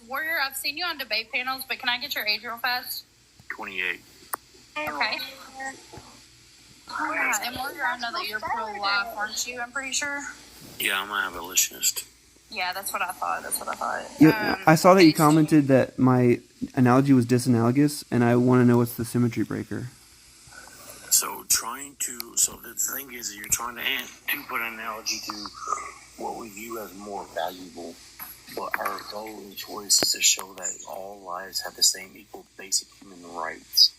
Warrior, I've seen you on debate panels, but can I get your age real fast? 28. Okay. And Warrior, I know that you're pro-life, aren't you? I'm pretty sure. Yeah, I'm an abolitionist. Yeah, that's what I thought. Yeah, I saw that you commented that my analogy was disanalogous, and I want to know what's the symmetry breaker. So the thing is, you're trying to put an analogy to what we view as more valuable, but our goal and choice is to show that all lives have the same equal basic human rights.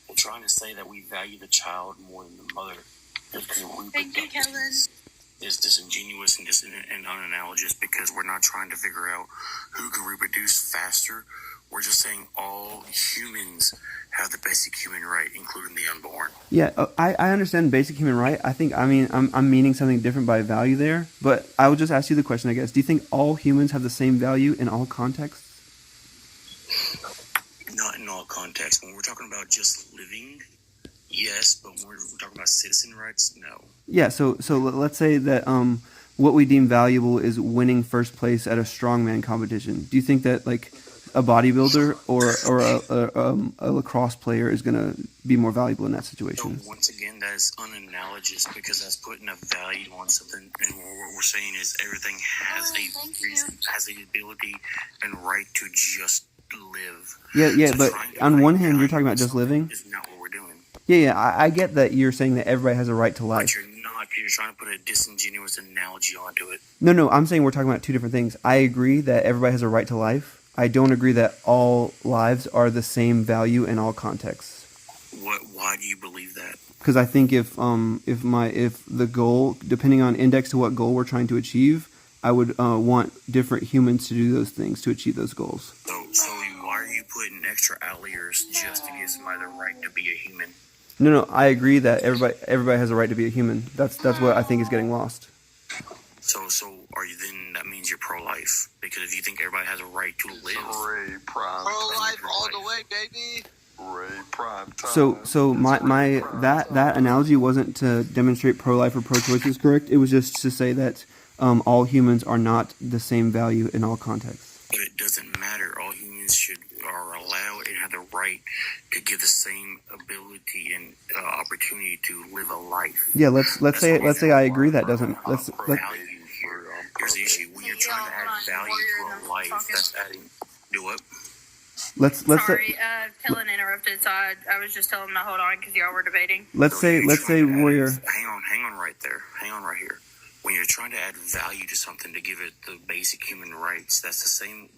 We're trying to say that we value the child more than the mother just because Thank you, Kellen. is disingenuous and unanalogous, because we're not trying to figure out who can reproduce faster. We're just saying all humans have the basic human right, including the unborn. Yeah, I understand basic human right. I'm meaning something different by value there, but I will just ask you the question, I guess. Do you think all humans have the same value in all contexts? Not in all contexts. When we're talking about just living, yes, but when we're talking about citizen rights, no. Yeah, so let's say that what we deem valuable is winning first place at a strongman competition. Do you think that like a bodybuilder or a lacrosse player is going to be more valuable in that situation? So once again, that is unanalogous, because that's putting a value on something. And what we're saying is everything has a reason, has the ability and right to just live. Yeah, So but on one hand, you're talking about just living. Is not what we're doing. Yeah, I get that you're saying that everybody has a right to But life. you're not. You're trying to put a disingenuous analogy onto it. No, I'm saying we're talking about two different things. I agree that everybody has a right to life. I don't agree that all lives are the same value in all contexts. Why do you believe that? Because I think if the goal, depending on index to what goal we're trying to achieve, I would want different humans to do those things to achieve those goals. So why are you putting extra outliers just to give somebody the right to be a human? No, I agree that everybody has a right to be a human. That's what I think is getting lost. So are you then? That means you're pro-life, because if you think everybody has a right to live, pro-life all the way, baby. So my that analogy wasn't to demonstrate pro-life or pro-choice is correct. It was just to say that all humans are not the same value in all contexts. But it doesn't matter. All humans are allowed and have the right to give the same ability and opportunity to live a life. Yeah, let's say I agree that doesn't. Here's the issue: when you're trying to add value to a life, that's adding. Do what? Sorry, Kellen interrupted, so I was just telling him to hold on because y'all were debating. Let's say warrior. Hang on right there. Hang on right here. When you're trying to add value to something to give it the basic human rights, that's the same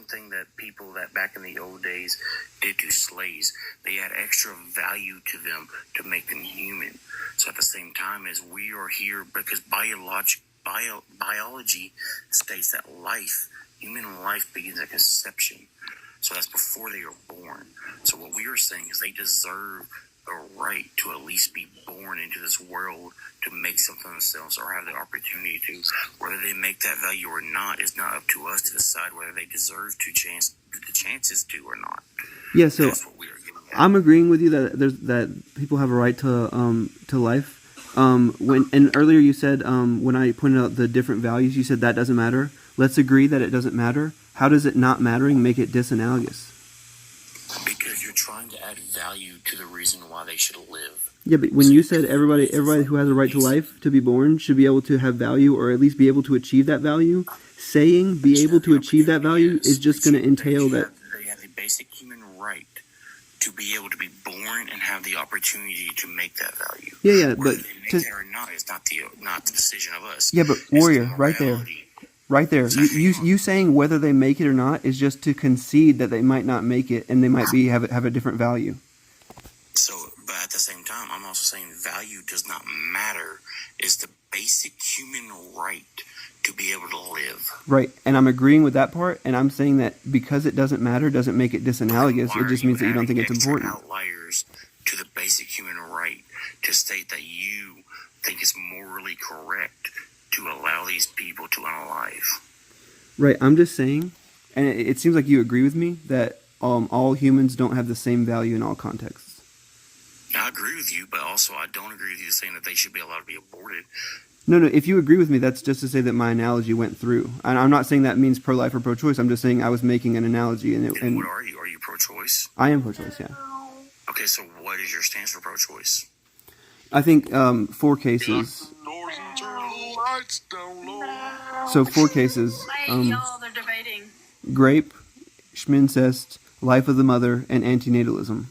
thing that people that back in the old days did to slaves. They add extra value to them to make them human. So at the same time as we are here, because biology states that human life begins at conception. So that's before they are born. So what we are saying is they deserve a right to at least be born into this world to make something themselves, or have the opportunity to. Whether they make that value or not is not up to us to decide whether they deserve the chances to or not. Yeah, so That's what we are getting at. I'm agreeing with you that people have a right to life. And earlier you said when I pointed out the different values, you said that doesn't matter. Let's agree that it doesn't matter. How does it not mattering make it disanalogous? Because you're trying to add value to the reason why they should live. Yeah, but when you said everybody who has a right to life to be born should be able to have value, or at least be able to achieve that value, saying be able to achieve that value is just going to entail that they have the basic human right to be able to be born and have the opportunity to make that value. Yeah, Whether but they make that or not is not the decision of us. Yeah, but It's warrior, the right there. morality. Right there. You saying whether they make it or not is just to concede that they might not make it and they might have a different value. So, but at the same time, I'm also saying value does not matter. It's the basic human right to be able to live. Right, and I'm agreeing with that part, and I'm saying that because it doesn't matter doesn't make it disanalogous. It just means that you don't think it's important. Outliers to the basic human right to state that you think it's morally correct to allow these people to unalive. Right, I'm just saying, and it seems like you agree with me, that all humans don't have the same value in all contexts. I agree with you, but also I don't agree with you saying that they should be allowed to be aborted. No, no. If you agree with me, that's just to say that my analogy went through. And I'm not saying that means pro-life or pro-choice. I'm just saying I was making an analogy, And what are you? Are you pro-choice? I am pro-choice. Yeah. Okay, so what is your stance for pro-choice? I think 4 cases. So 4 cases: Wait, y'all, they're debating. grape, schmincest, life of the mother, and antinatalism.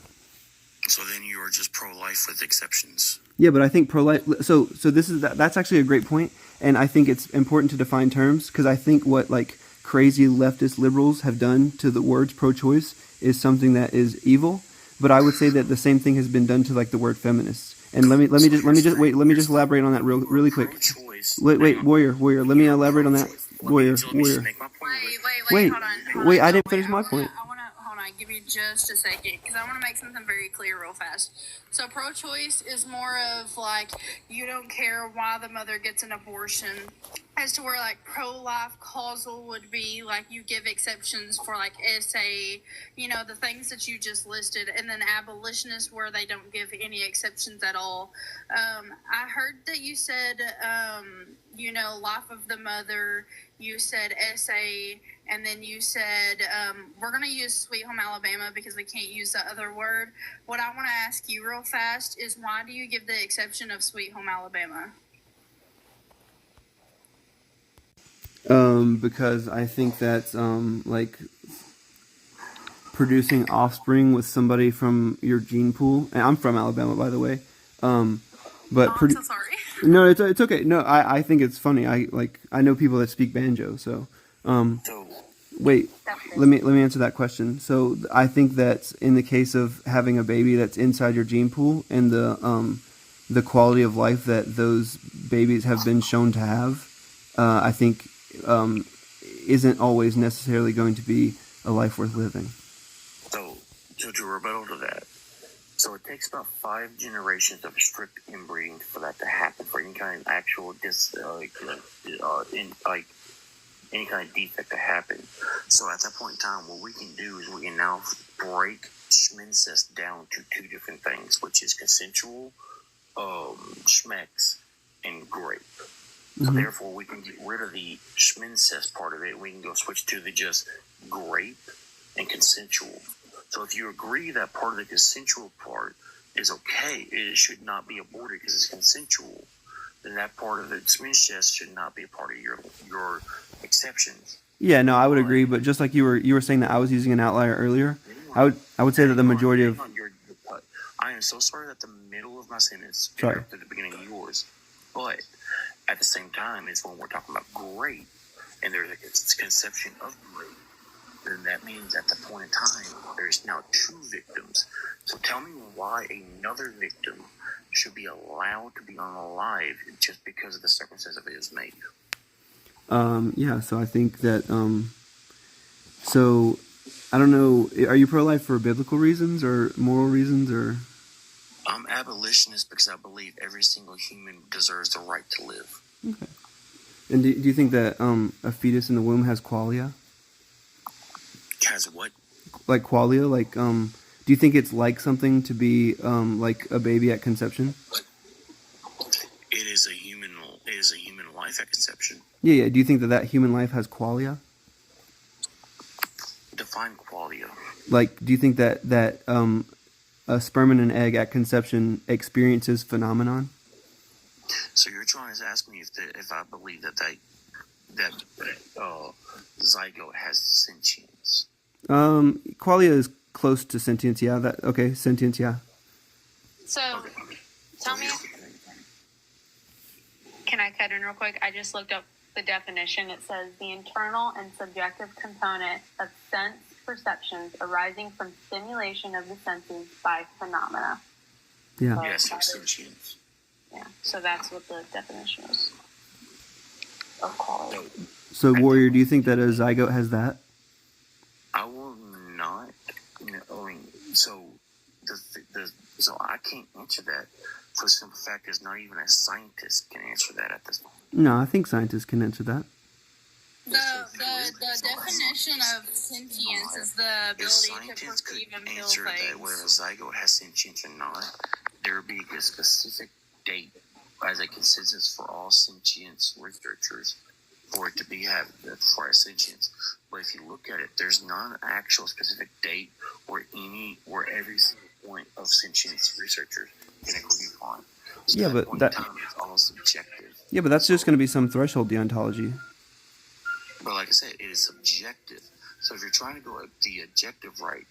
So then you are just pro-life with exceptions. Yeah, but I think pro-life. So that's actually a great point, and I think it's important to define terms because I think what like crazy leftist liberals have done to the words pro-choice is something that is evil. But I would say that the same thing has been done to like the word feminists. And let me just elaborate on that really quick. Wait, warrior. Let me elaborate on that. Warrior. Wait, hold on. Wait, I didn't finish my point. Hold on. Give me just a second, because I want to make something very clear real fast. So pro-choice is more of like, you don't care why the mother gets an abortion, as to where like pro-life causal would be like you give exceptions for like SA, the things that you just listed, and then abolitionist where they don't give any exceptions at all. I heard that you said, life of the mother, you said SA, and then you said, we're going to use Sweet Home Alabama because we can't use the other word. What I want to ask you real fast is, why do you give the exception of Sweet Home Alabama? Because I think that's like producing offspring with somebody from your gene pool. And I'm from Alabama, by the way. I'm so sorry. No, it's okay. No, I think it's funny. I know people that speak banjo. So wait, let me answer that question. So I think that in the case of having a baby that's inside your gene pool and the quality of life that those babies have been shown to have, I think isn't always necessarily going to be a life worth living. So to rebuttal to that, so it takes about 5 generations of strict inbreeding for that to happen, for any kind of actual any kind of defect to happen. So at that point in time, what we can do is we can now break schmincest down to 2 different things, which is consensual, schmex, and grape. So therefore, we can get rid of the schmincest part of it. We can go switch to the just grape and consensual. So if you agree that part of the consensual part is okay, it should not be aborted because it's consensual, then that part of the schmincest should not be a part of your exceptions. Yeah, no, I would agree. But just like you were saying that I was using an outlier earlier, I would say that the majority of I am so sorry that the middle of my sentence interrupted the beginning of yours, but at the same time, it's when we're talking about grape, and there's a conception of grape, then that means at the point in time, there's now 2 victims. So tell me why another victim should be allowed to be alive just because of the circumstances of his mate. Yeah, so I think that, so, I don't know, are you pro-life for biblical reasons or moral reasons, or? I'm abolitionist because I believe every single human deserves the right to live. Okay. And do you think that a fetus in the womb has qualia? Has what? Like qualia? Like, do you think it's like something to be like a baby at conception? It is a human life at conception. Yeah. Do you think that human life has qualia? Define qualia. Like, do you think that a sperm and an egg at conception experiences phenomenon? So you're trying to ask me if I believe that zygote has sentience. Qualia is close to sentience. Yeah. Sentience. Yeah. So, tell me. Can I cut in real quick? I just looked up the definition. It says the internal and subjective component of sense perceptions arising from stimulation of the senses by phenomena. Yeah. So yes, sentience. Yeah. So that's what the definition is of quality. So, Warrior, do you think that a zygote has that? I will not. So I can't answer that for the simple fact is not even a scientist can answer that at this point. No, I think scientists can answer that. The definition of sentience is the ability to perceive and feel things. That whether a zygote has sentience or not, there would be a specific date as a consensus for all sentience researchers for it to be have for our sentience. But if you look at it, there's not an actual specific date or every single point of sentience researchers can agree upon. So Yeah, at but point that. in time, it's all subjective. Yeah, but that's just going to be some threshold deontology. But like I said, it is subjective. So if you're trying to go the objective route,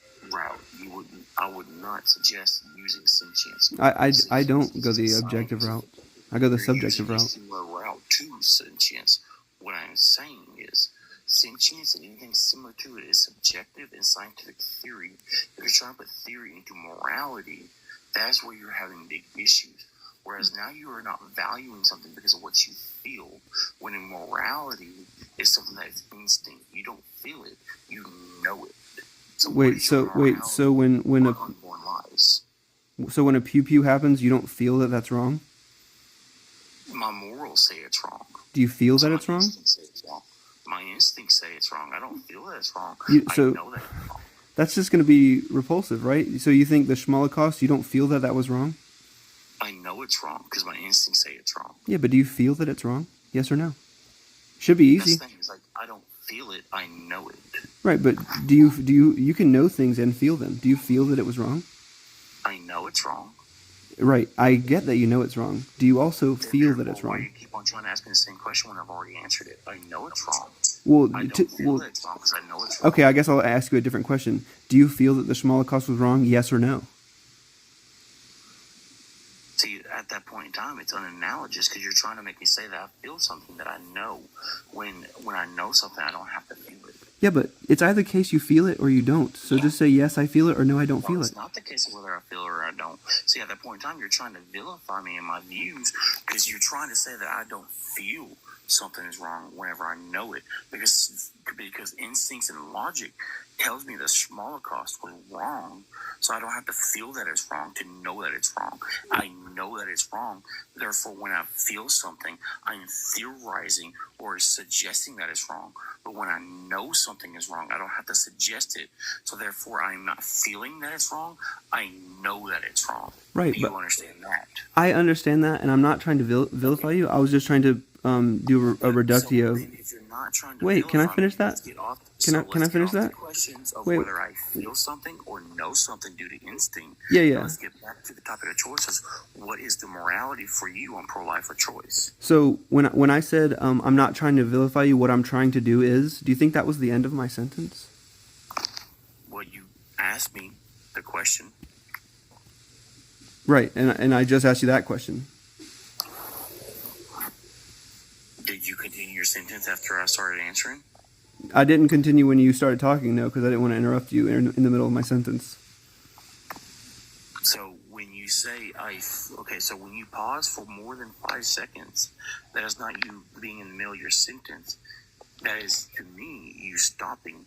I would not suggest using sentience. I don't go the objective route. I go the subjective route. route. Similar route to sentience. What I'm saying is, sentience and anything similar to it is subjective and scientific theory. If you're trying to put theory into morality, that's where you're having big issues. Whereas now you are not valuing something because of what you feel, when in morality is something that is instinct. You don't feel it, you know it. So so when unborn lives. So when a pew pew happens, you don't feel that that's wrong? My morals say it's wrong. Do you feel that it's wrong? My instincts say it's wrong. I don't feel that it's wrong. I know that it's wrong. That's just going to be repulsive, right? So you think the Holocaust, you don't feel that that was wrong? I know it's wrong because my instincts say it's wrong. Yeah, but do you feel that it's wrong? Yes or no? Should be easy. The thing is, like, I don't feel it. I know it. Right, but you can know things and feel them. Do you feel that it was wrong? I know it's wrong. Right, I get that you know it's wrong. Do you also feel that it's wrong? Why do you keep on trying to ask me the same question when I've already answered it? I know it's wrong. Well, I don't feel that it's wrong because I know it's wrong. Okay, I guess I'll ask you a different question. Do you feel that the Holocaust was wrong? Yes or no? See, at that point in time, it's unanalogous because you're trying to make me say that I feel something that I know. When I know something, I don't have to feel it. Yeah, but it's either case you feel it or you don't. So just say, yes, I feel it, or no, I don't feel it. It's not the case of whether I feel it or I don't. See, at that point in time, you're trying to vilify me in my views because you're trying to say that I don't feel something is wrong whenever I know it. Because instincts and logic tells me the Holocaust was wrong, so I don't have to feel that it's wrong to know that it's wrong. I know that it's wrong. Therefore, when I feel something, I'm theorizing or suggesting that it's wrong. But when I know something is wrong, I don't have to suggest it. So therefore, I'm not feeling that it's wrong. I know that it's wrong. Right. Do you understand that? I understand that, and I'm not trying to vilify you. I was just trying to do a reductio. So if you're not trying to Wait, can I finish that? Can I finish that? Questions of Wait. whether I feel something or know something due to instinct. Yeah. Let's get back to the topic of choices. What is the morality for you on pro-life or choice? So when I said I'm not trying to vilify you, what I'm trying to do is, do you think that was the end of my sentence? Well, you asked me the question. Right, and I just asked you that question. Did you continue your sentence after I started answering? I didn't continue when you started talking, no, because I didn't want to interrupt you in the middle of my sentence. So when you say so when you pause for more than 5 seconds, that is not you being in the middle of your sentence. That is, to me, you stopping.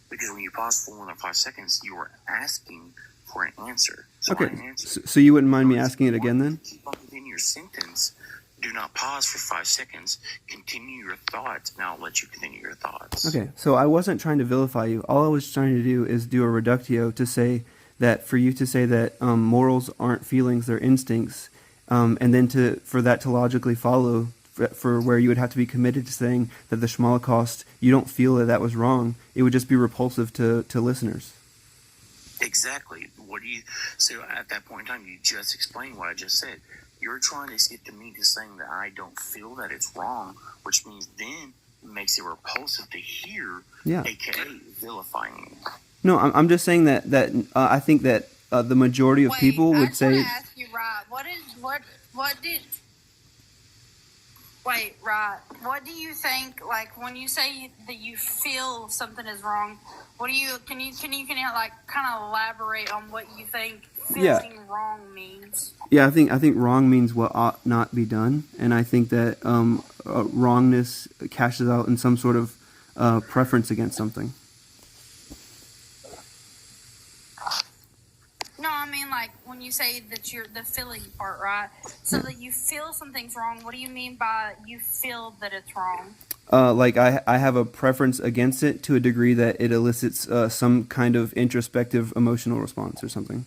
Because when you pause for more than 5 seconds, you are asking for an answer. So okay, so you wouldn't mind me asking it again then? Keep on continuing your sentence. Do not pause for 5 seconds. Continue your thoughts, and I'll let you continue your thoughts. Okay, so I wasn't trying to vilify you. All I was trying to do is do a reductio to say that for you to say that morals aren't feelings, they're instincts, and then for that to logically follow for where you would have to be committed to saying that the Holocaust, you don't feel that was wrong, it would just be repulsive to listeners. Exactly. So at that point in time, you just explained what I just said. You're trying to get to me to saying that I don't feel that it's wrong, which means then it makes it repulsive to hear, aka vilifying me. No, I'm just saying that I think that the majority of people would say. I want to ask you, Rod, what do you think? Like when you say that you feel something is wrong, what do you? Can you like kind of elaborate on what you think feeling wrong means? Yeah, I think wrong means what ought not be done, and I think that wrongness cashes out in some sort of preference against something. No, I mean like when you say that you're the feeling part, right? So that you feel something's wrong. What do you mean by you feel that it's wrong? Like I have a preference against it to a degree that it elicits some kind of introspective emotional response or something.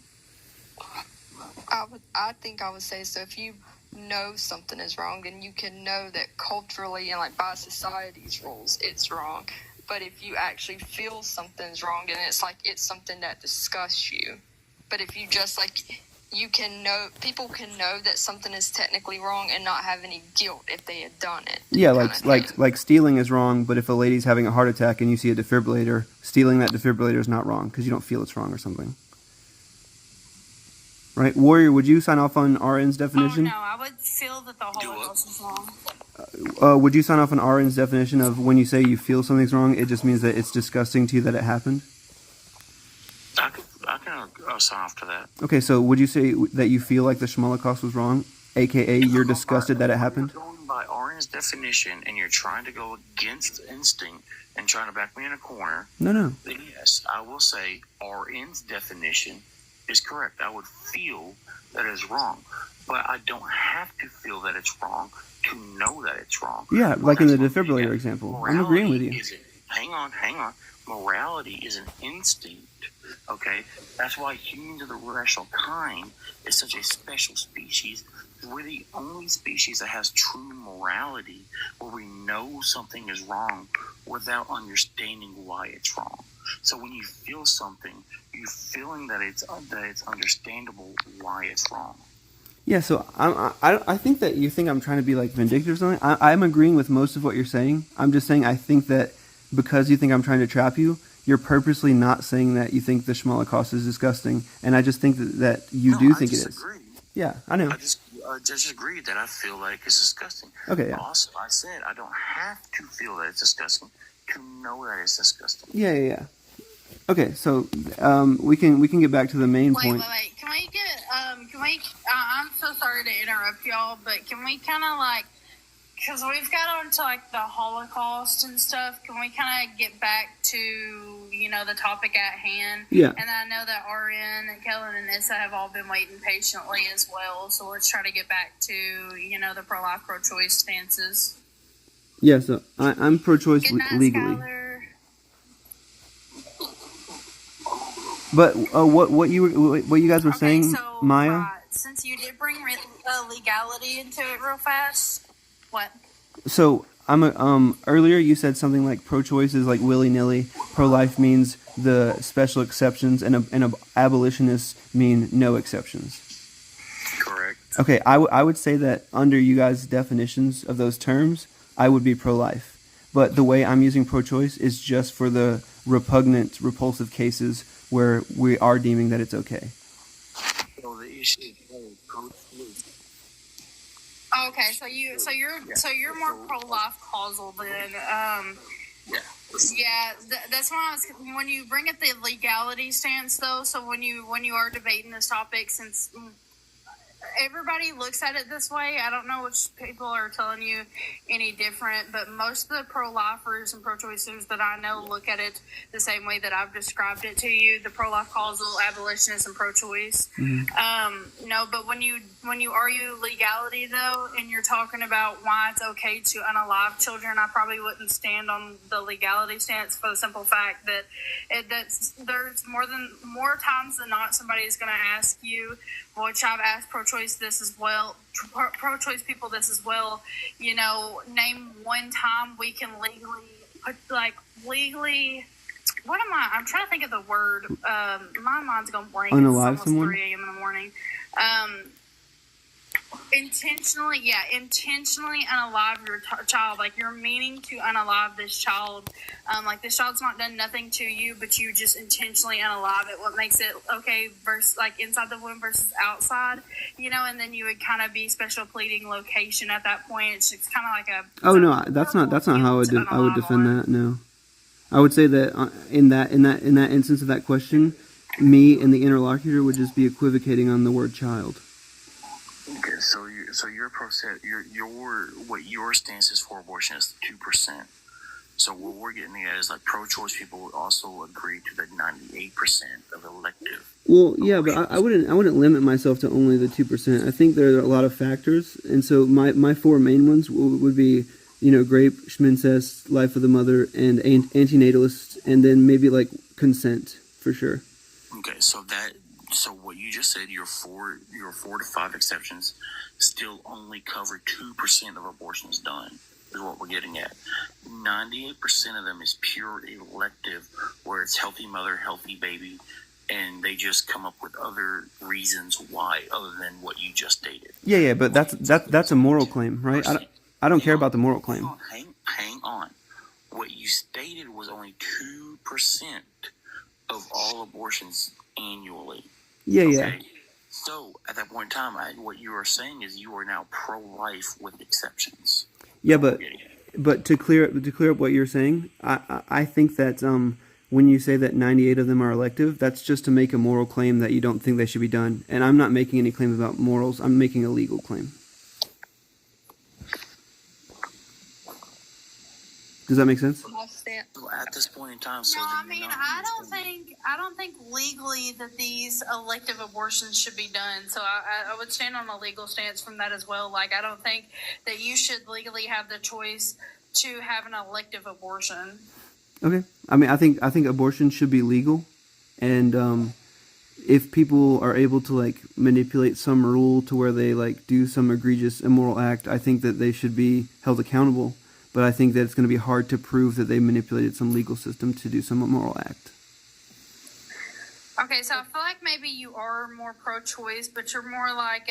I think I would say so. If you know something is wrong, then you can know that culturally and like by society's rules, it's wrong. But if you actually feel something's wrong, then it's like it's something that disgusts you. But if you just like, you can know, people can know that something is technically wrong and not have any guilt if they had done it. Yeah, like stealing is wrong, but if a lady's having a heart attack and you see a defibrillator, stealing that defibrillator is not wrong because you don't feel it's wrong or something. Right, Warrior, would you sign off on RN's definition? Oh, no, I would feel that the Holocaust is wrong. Would you sign off on RN's definition of when you say you feel something's wrong, it just means that it's disgusting to you that it happened? I can sign off to that. Okay, so would you say that you feel like the Holocaust was wrong, aka you're disgusted that it happened? If you're going by RN's definition and you're trying to go against instinct and trying to back me in a corner, No. then yes, I will say RN's definition is correct. I would feel that it's wrong, but I don't have to feel that it's wrong to know that it's wrong. Yeah, like in the defibrillator example. I'm agreeing with you. Hang on. Morality is an instinct, okay? That's why humans of the rational kind is such a special species. We're the only species that has true morality where we know something is wrong without understanding why it's wrong. So when you feel something, you're feeling that it's understandable why it's wrong. Yeah, so I think that you think I'm trying to be like vindictive or something. I'm agreeing with most of what you're saying. I'm just saying I think that because you think I'm trying to trap you, you're purposely not saying that you think the Holocaust is disgusting, and I just think that you do think it is. Disagree. Yeah, I know. I just agreed that I feel like it's disgusting. Okay, yeah. Also, I said I don't have to feel that it's disgusting to know that it's disgusting. Yeah. Okay, so we can get back to the main point. Wait. I'm so sorry to interrupt y'all, but can we kind of like, because we've got onto like the Holocaust and stuff, can we kind of get back to, the topic at hand? Yeah. And I know that RN and Kellen and Issa have all been waiting patiently as well, so let's try to get back to, the pro-life, pro-choice stances. Yeah, so I'm pro-choice legally. Skylar. But what you guys were saying, so, Maya? Since you did bring legality into it real fast, what? So earlier you said something like pro-choice is like willy-nilly, pro-life means the special exceptions, and abolitionists mean no exceptions. Correct. Okay, I would say that under you guys' definitions of those terms, I would be pro-life. But the way I'm using pro-choice is just for the repugnant, repulsive cases where we are deeming that it's okay. So the issue is pro-choice. Okay, so you're more pro-life causal than Yeah, that's why when you bring up the legality stance though. So when you are debating this topic, since everybody looks at it this way, I don't know which people are telling you any different, but most of the pro-lifers and pro-choicers that I know look at it the same way that I've described it to you: the pro-life causal, abolitionists, and pro-choice. Mm-hmm. No, but when you argue legality though, and you're talking about why it's okay to unalive children, I probably wouldn't stand on the legality stance for the simple fact that there's more times than not somebody is going to ask you, which I've asked pro-choice this as well, pro-choice people this as well, name one time we can legally, I'm trying to think of the word, my mind's going blank. Unalive it's almost someone? 3 a.m. in the morning. Intentionally unalive your child. Like, you're meaning to unalive this child. Like, this child's not done nothing to you, but you just intentionally unalive it. What makes it okay versus, like, inside the womb versus outside, and then you would kind of be special pleading location at that point. It's kind of like a... Oh, no, that's not how I would defend that, no. I would say that in that instance of that question, me and the interlocutor would just be equivocating on the word child. Okay, so what your stance is for abortion is 2%. So what we're getting at is like pro-choice people would also agree to the 98% of elective. Well, yeah, but I wouldn't limit myself to only the 2%. I think there are a lot of factors, and so my four main ones would be, rape, schmincest, life of the mother, and antinatalist, and then maybe like consent for sure. Okay, so that So what you just said, your 4 to 5 exceptions still only cover 2% of abortions done, is what we're getting at. 98% of them is pure elective, where it's healthy mother, healthy baby, and they just come up with other reasons why, other than what you just stated. Yeah, but that's a moral claim, right? I don't care about the moral claim. Hang on. What you stated was only 2% of all abortions annually. Yeah. So at that point in time, what you are saying is you are now pro-life with exceptions. Yeah, but to clear up what you're saying, I think that when you say that 98 of them are elective, that's just to make a moral claim that you don't think they should be done. And I'm not making any claim about morals. I'm making a legal claim. Does that make sense? At this point in time, no, I mean, I don't think legally that these elective abortions should be done. So I would stand on a legal stance from that as well. Like, I don't think that you should legally have the choice to have an elective abortion. Okay. I mean, I think abortion should be legal, and if people are able to like manipulate some rule to where they like do some egregious immoral act, I think that they should be held accountable. But I think that it's going to be hard to prove that they manipulated some legal system to do some immoral act. Okay, so I feel like maybe you are more pro-choice, but you're more like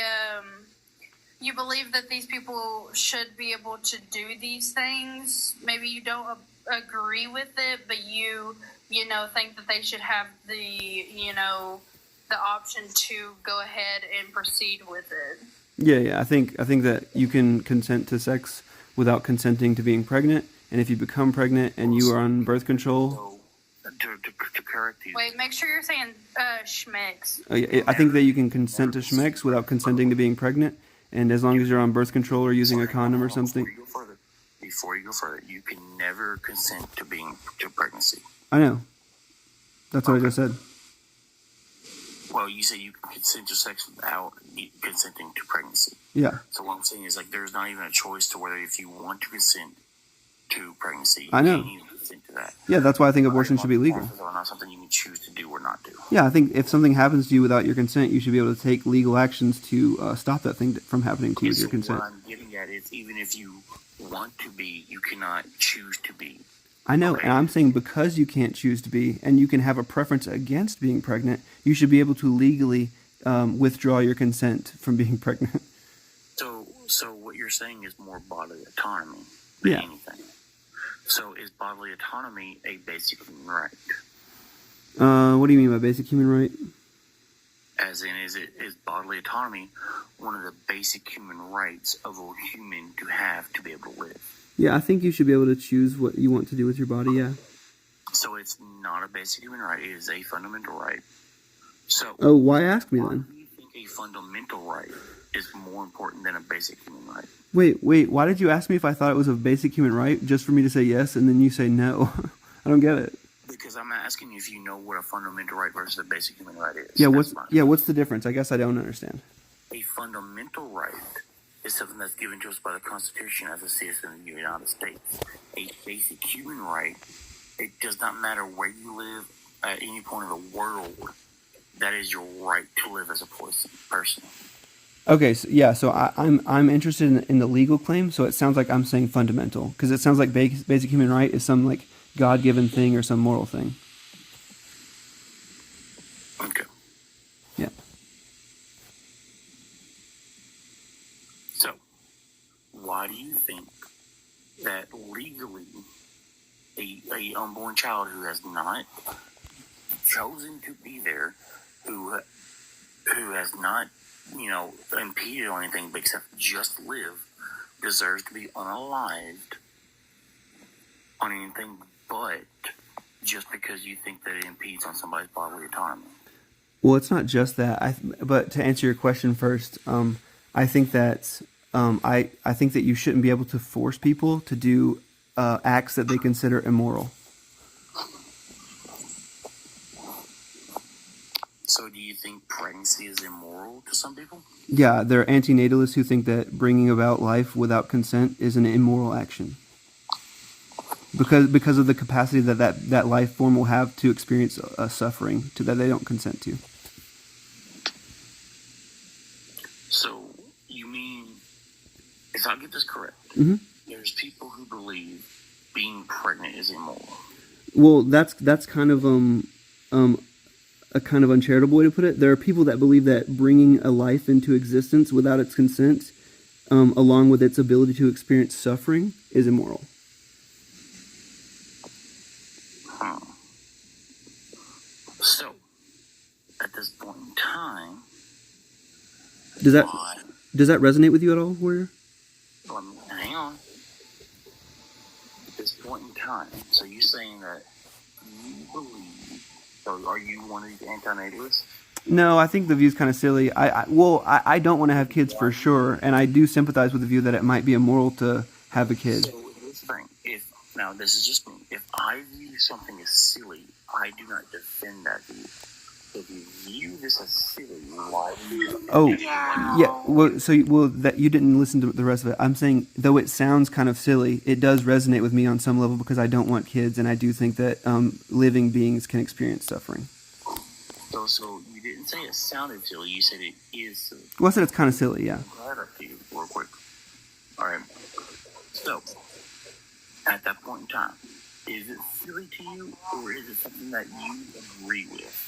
you believe that these people should be able to do these things. Maybe you don't agree with it, but you think that they should have the option to go ahead and proceed with it. Yeah. I think that you can consent to sex without consenting to being pregnant, and if you become pregnant and you are on birth control, to correct you. Wait, make sure you're saying schmex. I think that you can consent to schmex without consenting to being pregnant, and as long as you're on birth control or using a condom or something. Before you go further, you can never consent to pregnancy. I know. That's what I just said. Well, you say you can consent to sex without consenting to pregnancy. Yeah. So what I'm saying is, like, there's not even a choice to whether if you want to consent to pregnancy. I know. You can't even consent to that. Yeah, that's why I think abortion should be legal. It's not something you can choose to do or not do. Yeah, I think if something happens to you without your consent, you should be able to take legal actions to stop that thing from happening to you with your consent. What I'm getting at is, even if you want to be, you cannot choose to be. I know, and I'm saying because you can't choose to be, and you can have a preference against being pregnant, you should be able to legally withdraw your consent from being pregnant. So what you're saying is more bodily autonomy than anything. So is bodily autonomy a basic human right? What do you mean by basic human right? As in, is bodily autonomy one of the basic human rights of a human to have to be able to live? Yeah, I think you should be able to choose what you want to do with your body, yeah. So it's not a basic human right, it is a fundamental right. So why ask me then? Why do you think a fundamental right is more important than a basic human right? Wait, why did you ask me if I thought it was a basic human right just for me to say yes and then you say no? I don't get it. Because I'm asking you if you know what a fundamental right versus a basic human right is. Yeah, what's the difference? I guess I don't understand. A fundamental right is something that's given to us by the Constitution as a citizen of the United States. A basic human right, it does not matter where you live at any point of the world, that is your right to live as a person. Okay, so I'm interested in the legal claim, so it sounds like I'm saying fundamental, because it sounds like basic human right is some like God-given thing or some moral thing. Okay. Yeah. So, why do you think that legally a unborn child who has not chosen to be there, who has not, impeded on anything but except just live, deserves to be unalived on anything but just because you think that it impedes on somebody's bodily autonomy? Well, it's not just that. But to answer your question first, I think that I think that you shouldn't be able to force people to do acts that they consider immoral. So do you think pregnancy is immoral to some people? Yeah, there are antinatalists who think that bringing about life without consent is an immoral action. Because of the capacity that life form will have to experience a suffering that they don't consent to. if I get this correct, Mm-hmm. there's people who believe being pregnant is immoral. Well, that's kind of a kind of uncharitable way to put it. There are people that believe that bringing a life into existence without its consent, along with its ability to experience suffering, is immoral. So, at this point in time, Does that resonate with you at all, Warrior? hang on. At this point in time, so you're saying that you believe, so are you one of these anti-natalists? No, I think the view's kind of silly. I don't want to have kids for sure, and I do sympathize with the view that it might be immoral to have a kid. So here's the thing. Now this is just me. If I view something as silly, I do not defend that view. If you view this as silly, why do you? Oh, yeah. Well, that you didn't listen to the rest of it. I'm saying, though it sounds kind of silly, it does resonate with me on some level because I don't want kids, and I do think that living beings can experience suffering. So you didn't say it sounded silly. You said it is silly. Well, I said it's kind of silly, yeah. Right up to you, real quick. All right. So, at that point in time, is it silly to you, or is it something that you agree with?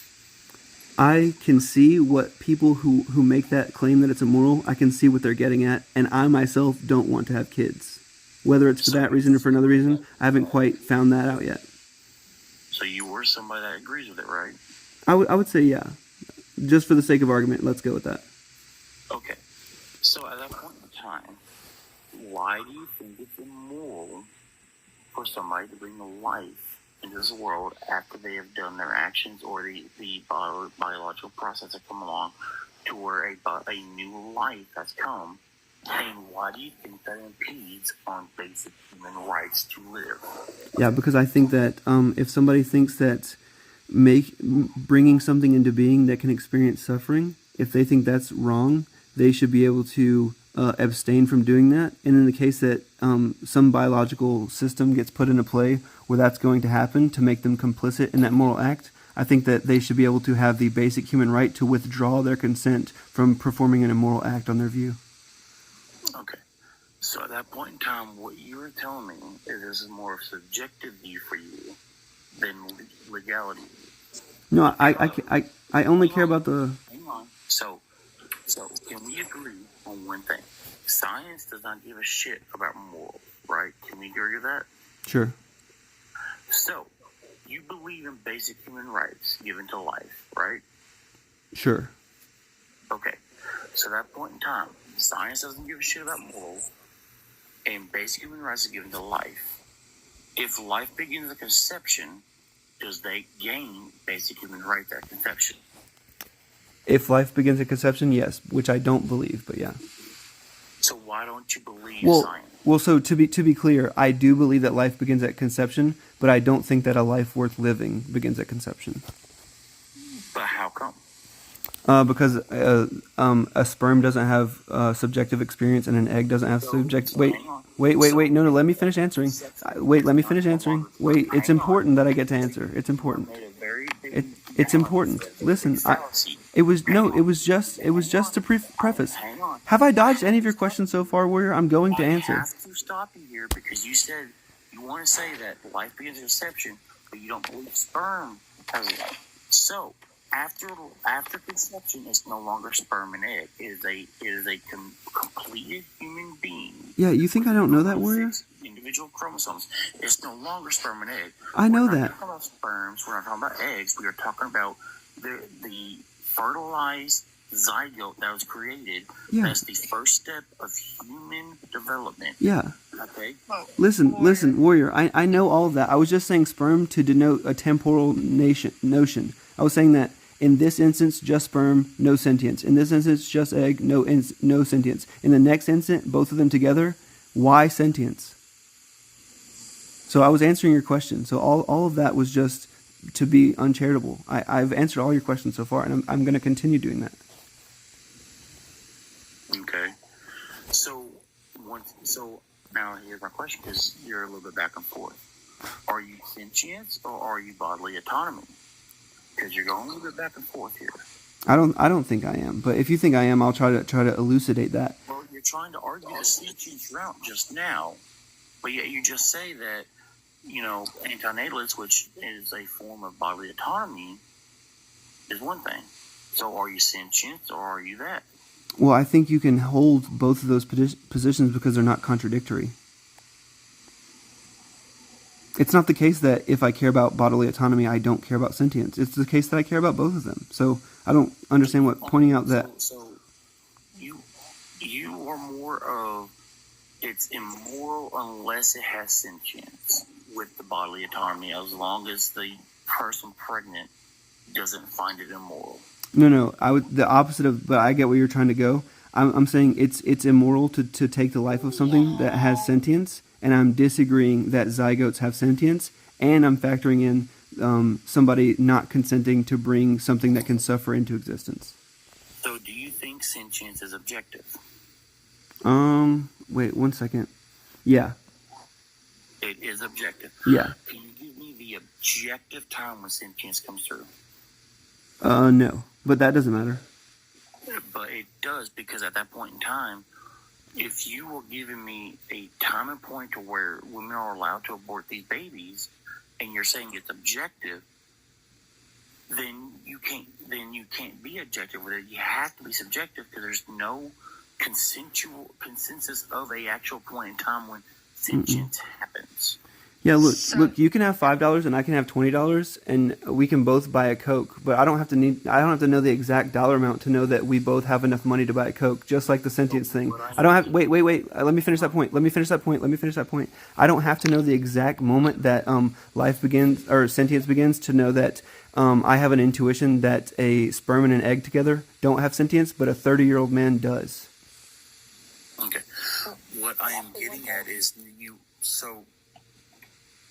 I can see what people who make that claim that it's immoral, I can see what they're getting at, and I myself don't want to have kids. Whether it's for that reason or for another reason, I haven't quite found that out yet. So you were somebody that agrees with it, right? I would say yeah. Just for the sake of argument, let's go with that. Okay. So at that point in time, why do you think it's immoral for somebody to bring a life into this world after they have done their actions or the biological process that come along to where a new life has come? And why do you think that impedes on basic human rights to live? Yeah, because I think that if somebody thinks that bringing something into being that can experience suffering, if they think that's wrong, they should be able to abstain from doing that. And in the case that some biological system gets put into play where that's going to happen to make them complicit in that moral act, I think that they should be able to have the basic human right to withdraw their consent from performing an immoral act on their view. Okay. So at that point in time, what you were telling me is this is more of a subjective view for you than legality. No, I only care about the... Hang on. So can we agree on one thing? Science does not give a shit about morals, right? Can we agree with that? Sure. So, you believe in basic human rights given to life, right? Sure. Okay. So at that point in time, science doesn't give a shit about morals, and basic human rights are given to life. If life begins at conception, does they gain basic human rights at conception? If life begins at conception, yes, which I don't believe, but yeah. So why don't you believe science? Well, so to be clear, I do believe that life begins at conception, but I don't think that a life worth living begins at conception. But how come? Because a sperm doesn't have subjective experience, and an egg doesn't have subjective. Wait. No. Let me finish answering. Let me finish answering. Wait. It's important that I get to answer. It's important. It's important. Listen. It was just to preface. Have I dodged any of your questions so far, Warrior? I'm going to answer. I have to stop you here because you said you want to say that life begins at conception, but you don't believe sperm has a life. So after conception, it's no longer sperm and egg. It is a completed human being. Yeah, you think I don't know that, Warrior? Individual chromosomes. It's no longer sperm and egg. I know that. We're not talking about sperms. We're not talking about eggs. We are talking about the fertilized zygote that was created. Yeah. That's the first step of human development. Yeah. Okay. Listen, Warrior. I know all of that. I was just saying sperm to denote a temporal notion. I was saying that in this instance, just sperm, no sentience. In this instance, just egg, no sentience. In the next instant, both of them together, why sentience? So I was answering your question. So all of that was just to be uncharitable. I've answered all your questions so far, and I'm going to continue doing that. Okay. So now here's my question, because you're a little bit back and forth. Are you sentient or are you bodily autonomy? Because you're going a little bit back and forth here. I don't think I am, but if you think I am, I'll try to elucidate that. Well, you're trying to argue the sentience route just now, but yet you just say that, antinatalists, which is a form of bodily autonomy, is one thing. So are you sentient or are you that? Well, I think you can hold both of those positions because they're not contradictory. It's not the case that if I care about bodily autonomy, I don't care about sentience. It's the case that I care about both of them. So I don't understand what pointing out that. So you are more of it's immoral unless it has sentience with the bodily autonomy, as long as the person pregnant doesn't find it immoral. No. The opposite of. But I get where you're trying to go. I'm saying it's immoral to take the life of something that has sentience, and I'm disagreeing that zygotes have sentience, and I'm factoring in somebody not consenting to bring something that can suffer into existence. So do you think sentience is objective? Wait 1 second. Yeah. It is objective. Yeah. Can you give me the objective time when sentience comes through? No, but that doesn't matter. But it does, because at that point in time, if you were giving me a time and point to where women are allowed to abort these babies, and you're saying it's objective, then you can't be objective with it. You have to be subjective, because there's no consensus of a actual point in time when sentience happens. Yeah, look, you can have $5 and I can have $20 and we can both buy a Coke, but I don't have to know the exact dollar amount to know that we both have enough money to buy a Coke, just like the sentience thing. I don't have wait, let me finish that point. I don't have to know the exact moment that life begins or sentience begins to know that I have an intuition that a sperm and an egg together don't have sentience, but a 30-year-old man does. Okay. What I am getting at is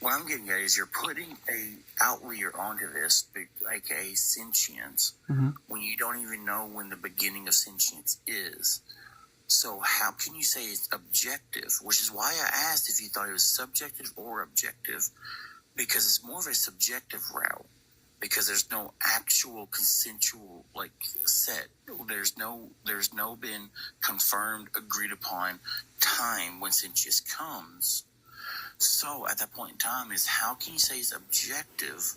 what I'm getting at is you're putting a outlier onto this, aka sentience, when you don't even know when the beginning of sentience is. So how can you say it's objective? Which is why I asked if you thought it was subjective or objective, because it's more of a subjective route, because there's no actual consensual set. There's no been confirmed, agreed upon time when sentience comes. So at that point in time is how can you say it's objective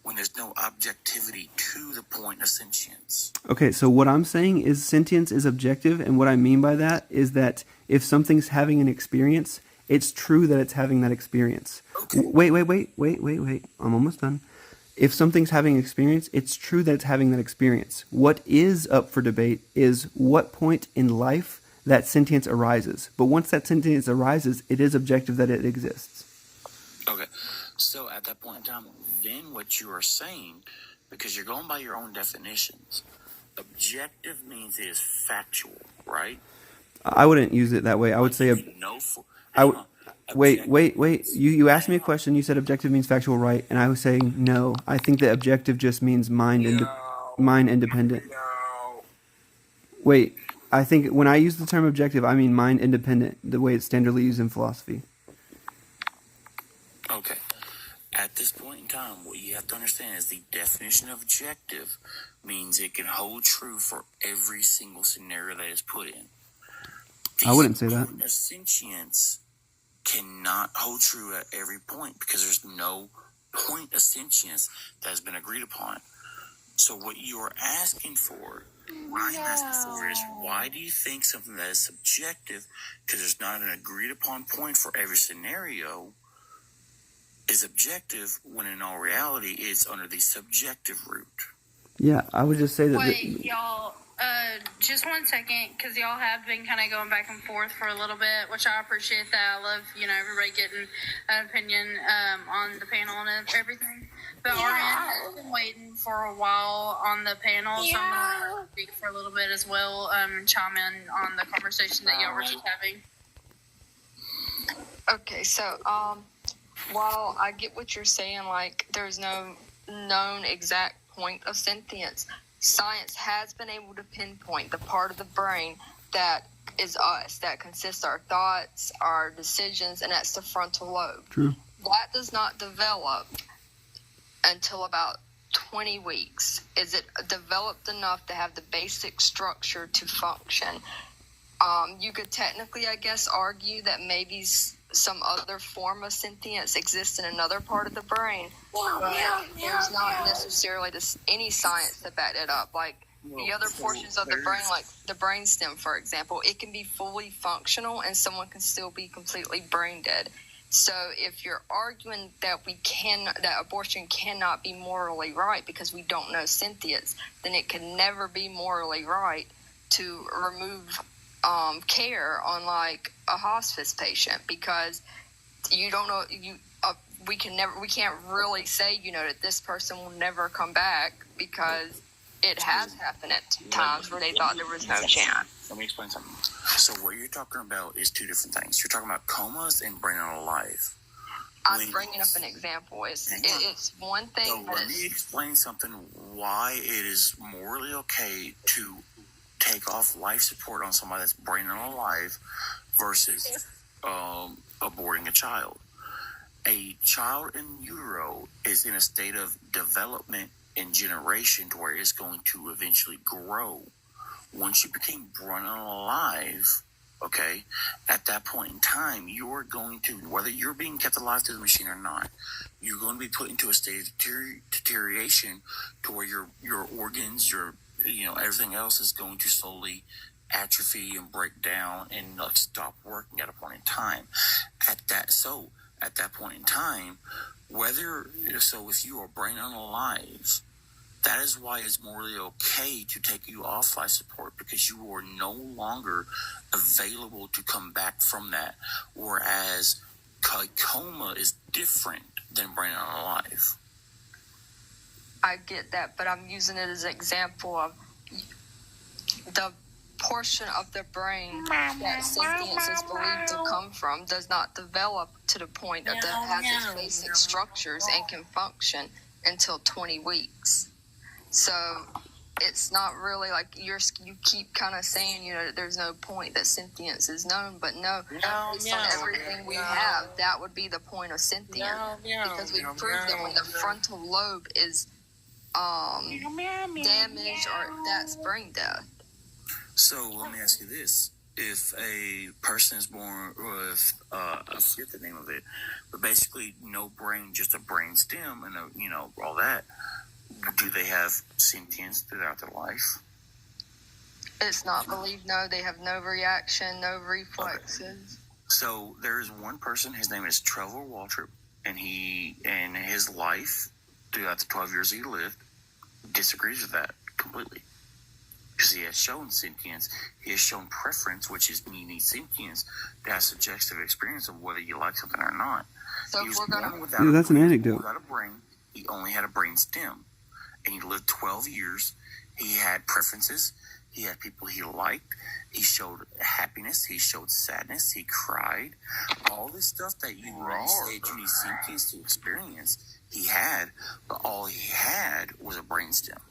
when there's no objectivity to the point of sentience? Okay, so what I'm saying is sentience is objective, and what I mean by that is that if something's having an experience, it's true that it's having that experience. Okay. Wait. I'm almost done. If something's having an experience, it's true that it's having that experience. What is up for debate is what point in life that sentience arises. But once that sentience arises, it is objective that it exists. Okay. So at that point in time, then what you are saying, because you're going by your own definitions, objective means it is factual, right? I wouldn't use it that way. I would say wait. You asked me a question. You said objective means factual, right? And I was saying no. I think that objective just means mind independent. No. Wait. I think when I use the term objective, I mean mind independent, the way it's standardly used in philosophy. Okay. At this point in time, what you have to understand is the definition of objective means it can hold true for every single scenario that is put in. I wouldn't say that. Sentience cannot hold true at every point because there's no point of sentience that has been agreed upon. So what you are asking for, what I'm asking for is, why do you think something that is subjective, because there's not an agreed upon point for every scenario, is objective when in all reality it's under the subjective route? Yeah, I would just say that... Wait, y'all, just 1 second, because y'all have been kind of going back and forth for a little bit, which I appreciate that. I love, everybody getting an opinion on the panel and everything. But Ariane has been waiting for a while on the panel, so I'm going to speak for a little bit as well, chime in on the conversation that y'all were just having. Okay, so, while I get what you're saying, there's no known exact point of sentience, science has been able to pinpoint the part of the brain that is us, that consists our thoughts, our decisions, and that's the frontal lobe. True. That does not develop until about 20 weeks. Is it developed enough to have the basic structure to function? You could technically, I guess, argue that maybe some other form of sentience exists in another part of the brain, but there's not necessarily any science to back it up. Like the other portions of the brain, like the brainstem, for example, it can be fully functional and someone can still be completely brain dead. So if you're arguing that that abortion cannot be morally right because we don't know sentience, then it can never be morally right to remove care on like a hospice patient, because you don't know we can't really say that this person will never come back, because it has happened at times where they thought there was no chance. Let me explain something. So what you're talking about is two different things. You're talking about comas and brain unalive. I'm bringing up an example. It's one thing. So let me explain something. Why it is morally okay to take off life support on somebody that's brain unalive versus aborting a child. A child in utero is in a state of development and generation to where it's going to eventually grow. Once you became brain unalive, okay, at that point in time, you are going to, whether you're being kept alive through the machine or not, you're going to be put into a state of deterioration to where your organs, everything else is going to slowly atrophy and break down and stop working at a point in time. At that point in time, if you are brain unalive, that is why it's morally okay to take you off life support, because you are no longer available to come back from that. Whereas coma is different than brain unalive. I get that, but I'm using it as an example of the portion of the brain that sentience is believed to come from does not develop to the point that it has its basic structures and can function until 20 weeks. So it's not really like you keep kind of saying, that there's no point that sentience is known, but no, based on everything we have, that would be the point of sentience, because we proved that when the frontal lobe is damaged, or that's brain death. So let me ask you this: if a person is born with, I forget the name of it, but basically no brain, just a brain stem, and all that, do they have sentience throughout their life? It's not believed. No, they have no reaction, no reflexes. Okay. So there is one person. His name is Trevor Waltrip, and he, in his life, throughout the 12 years he lived, disagrees with that completely. Because he has shown sentience, he has shown preference, which is meaning sentience, to have subjective experience of whether you like something or not. So he was born that's an anecdote. Without a brain, he only had a brain stem, and he lived 12 years. He had preferences. He had people he liked. He showed happiness. He showed sadness. He cried. All this stuff that you say you need sentience to experience, he had, but all he had was a brain stem.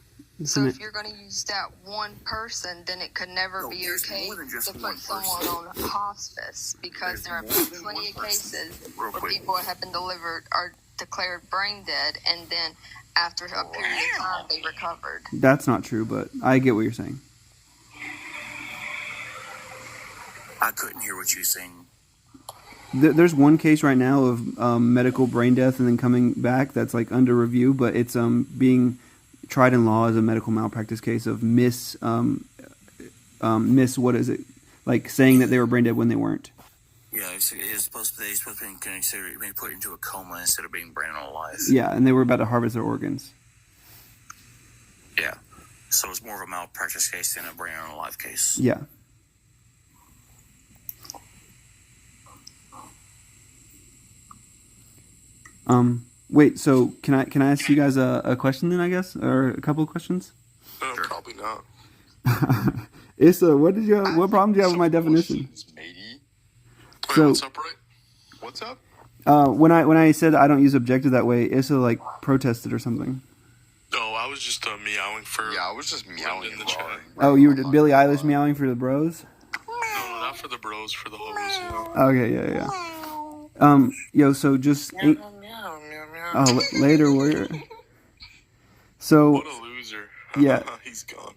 So if you're going to use that one person, then it could never be okay to put someone on hospice, because there are plenty of cases where people have been declared brain dead, and then after a period of time they recovered. That's not true, but I get what you're saying. I couldn't hear what you were saying. There's one case right now of medical brain death and then coming back that's like under review, but it's being tried in law as a medical malpractice case of what is it, like saying that they were brain dead when they weren't. Yeah, it's supposed to be considered being put into a coma instead of being brain alive. Yeah, and they were about to harvest their organs. Yeah, so it's more of a malpractice case than a brain alive case. Yeah. Wait, so can I ask you guys a question then, I guess, or a couple of questions? Sure. Probably not. Issa, what problem do you have with my definition? Wait, So, what's up, right? What's up? When I said I don't use objective that way, Issa like protested or something. No, I was just meowing for. Yeah, I was just meowing in the chat. Oh, you were Billie Eilish meowing for the bros? No, not for the bros, for the hoes. Okay, yeah. So just later warrior. So What a loser. Yeah. He's gone.